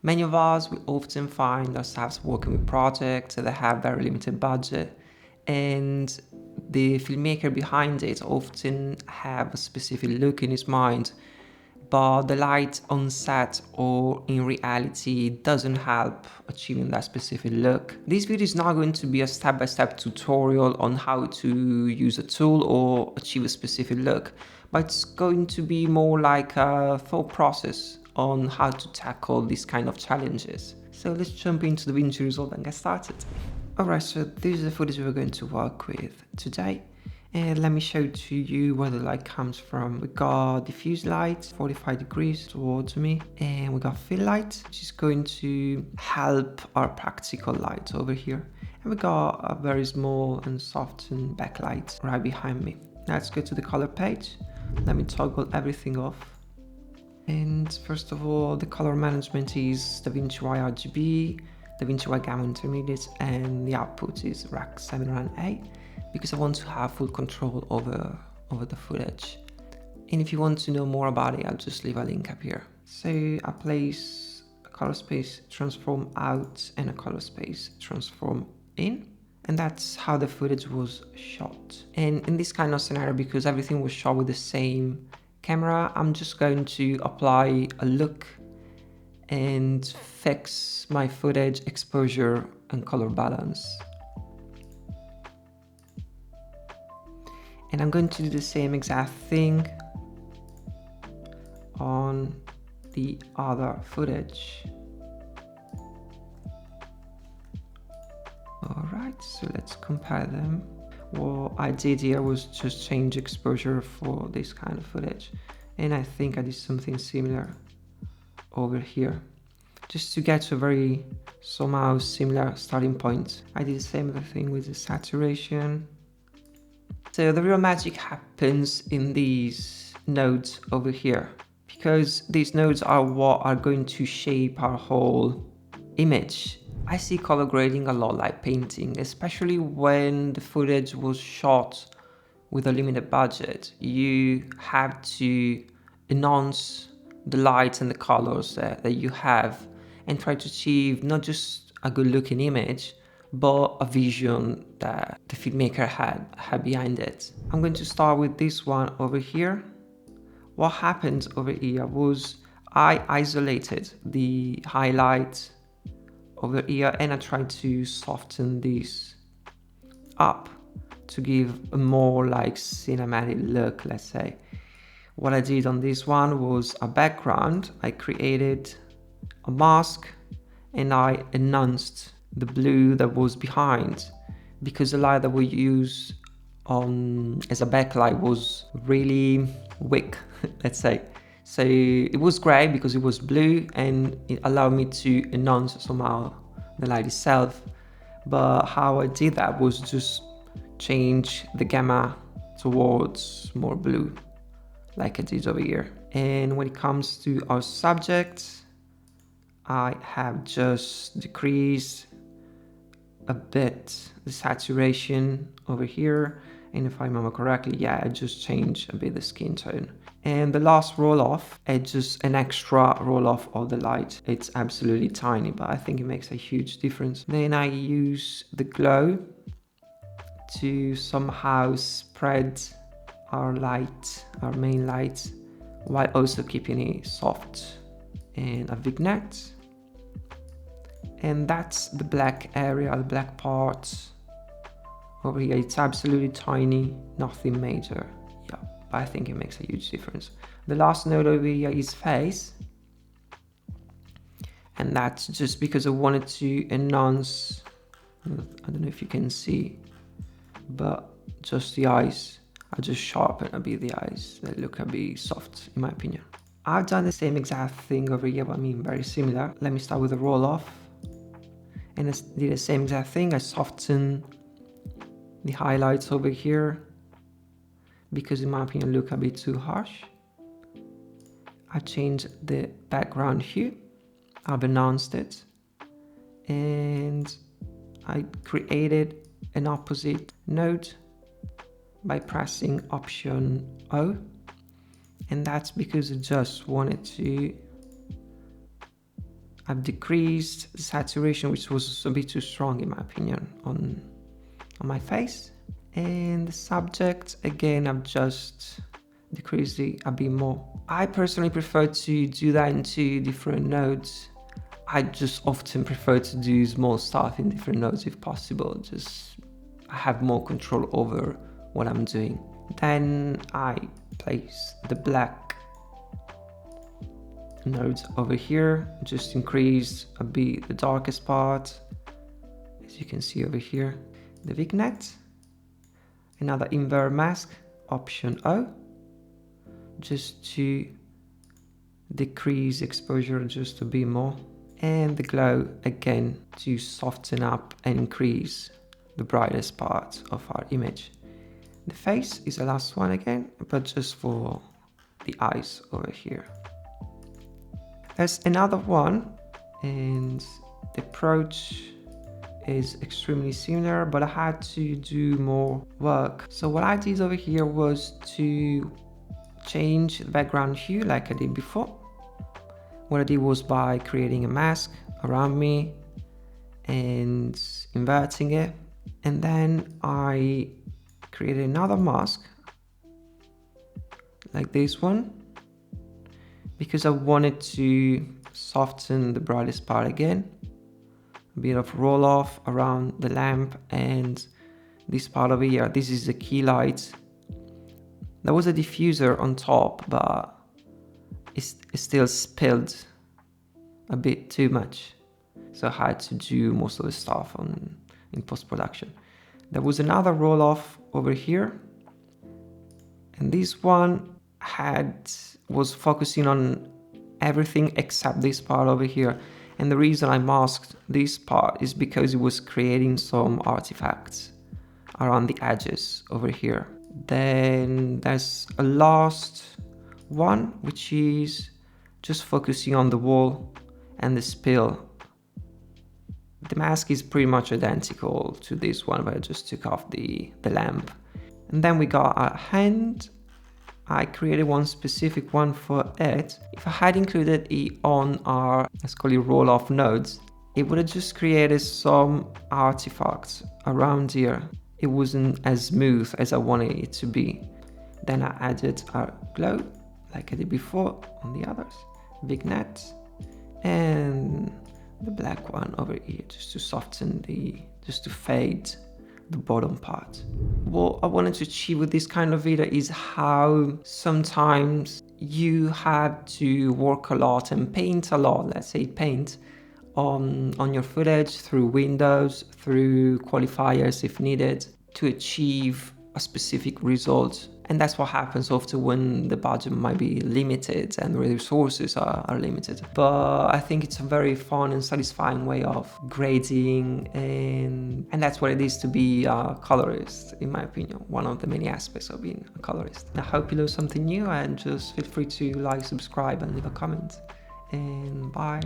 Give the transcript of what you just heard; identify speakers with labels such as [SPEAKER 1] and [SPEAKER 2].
[SPEAKER 1] Many of us, we often find ourselves working with projects that have very limited budget, and the filmmaker behind it often have a specific look in his mind, but the light on set or in reality doesn't help achieving that specific look. This video is not going to be a step-by-step tutorial on how to use a tool or achieve a specific look, but it's going to be more like a thought process on how to tackle these kind of challenges. So let's jump into DaVinci Resolve and get started. Alright, so this is the footage we're going to work with today. And let me show to you where the light comes from. We got diffuse light, 45 degrees towards me, and we got fill light, which is going to help our practical light over here. And we got a very small and softened backlight right behind me. Now let's go to the color page. Let me toggle everything off. And first of all, the color management is DaVinci RGB, DaVinci Gamma Intermediate, and the output is Rack 708. Because I want to have full control over the footage. And if you want to know more about it, I'll just leave a link up here. So I place a color space transform out and a color space transform in. And that's how the footage was shot. And in this kind of scenario, because everything was shot with the same camera, I'm just going to apply a look and fix my footage exposure and color balance. And I'm going to do the same exact thing on the other footage. Alright, so let's compare them. What I did here was just change exposure for this kind of footage. And I think I did something similar over here. Just to get to a very somehow similar starting point. I did the same thing with the saturation. So the real magic happens in these nodes over here, because these nodes are what are going to shape our whole image. I see color grading a lot like painting, especially when the footage was shot with a limited budget. You have to enhance the lights and the colors that you have and try to achieve not just a good looking image, but a vision that the filmmaker had behind it. I'm going to start with this one over here. What happened over here was I isolated the highlight over here and I tried to soften this up to give a more like cinematic look, let's say. What I did on this one was a background. I created a mask and I enhanced the blue that was behind, because the light that we use as a backlight was really weak, let's say. So it was great because it was blue and it allowed me to enhance somehow the light itself. But how I did that was just change the gamma towards more blue, like I did over here. And when it comes to our subject, I have just decreased a bit the saturation over here, and if I remember correctly, yeah, I just changed a bit the skin tone. And the last roll off, it's just an extra roll off of the light. It's absolutely tiny, but I think it makes a huge difference. Then I use the glow to somehow spread our light, our main light, while also keeping it soft and a vignette. And that's the black area, the black part over here. It's absolutely tiny, nothing major. Yeah, but I think it makes a huge difference. The last node over here is face. And that's just because I wanted to enhance, I don't know if you can see, but just the eyes. I just sharpen a bit the eyes. They look a bit soft, in my opinion. I've done the same exact thing over here, but I mean very similar. Let me start with the roll off. And I did the same exact thing. I softened the highlights over here because in my opinion look a bit too harsh. I changed the background hue. I've enhanced it. And I created an opposite node by pressing Option O. And that's because I just wanted to I've decreased the saturation, which was a bit too strong in my opinion on my face. And the subject, again, I've just decreased it a bit more. I personally prefer to do that in 2 different nodes. I just often prefer to do small stuff in different nodes if possible. Just I have more control over what I'm doing. Then I place the black nodes over here, just increase a bit the darkest part, as you can see over here. The vignette, another invert mask, option O, just to decrease exposure just a bit more. And the glow, again, to soften up and increase the brightest part of our image. The face is the last one again, but just for the eyes over here. There's another one, and the approach is extremely similar, but I had to do more work. So what I did over here was to change the background hue like I did before. What I did was by creating a mask around me and inverting it. And then I created another mask like this one, because I wanted to soften the brightest part again. A bit of roll off around the lamp and this part over here. This is the key light. There was a diffuser on top, but it still spilled a bit too much, so I had to do most of the stuff in post-production. There was another roll off over here, and this one was focusing on everything except this part over here. And the reason I masked this part is because it was creating some artifacts around the edges over here. Then there's a last one, which is just focusing on the wall and the spill. The mask is pretty much identical to this one, but I just took off the lamp. And then we got a hand. I created one specific one for it. If I had included it on our, let's call it roll-off nodes, it would have just created some artifacts around here. It wasn't as smooth as I wanted it to be. Then I added our glow, like I did before on the others, vignette, and the black one over here, just to soften just to fade the bottom part. What I wanted to achieve with this kind of video is how sometimes you have to work a lot and paint a lot, let's say paint on your footage through windows, through qualifiers if needed, to achieve a specific result. And that's what happens often when the budget might be limited and the resources are limited. But I think it's a very fun and satisfying way of grading, and that's what it is to be a colorist, in my opinion. One of the many aspects of being a colorist. I hope you learned something new, and just feel free to like, subscribe and leave a comment. And bye.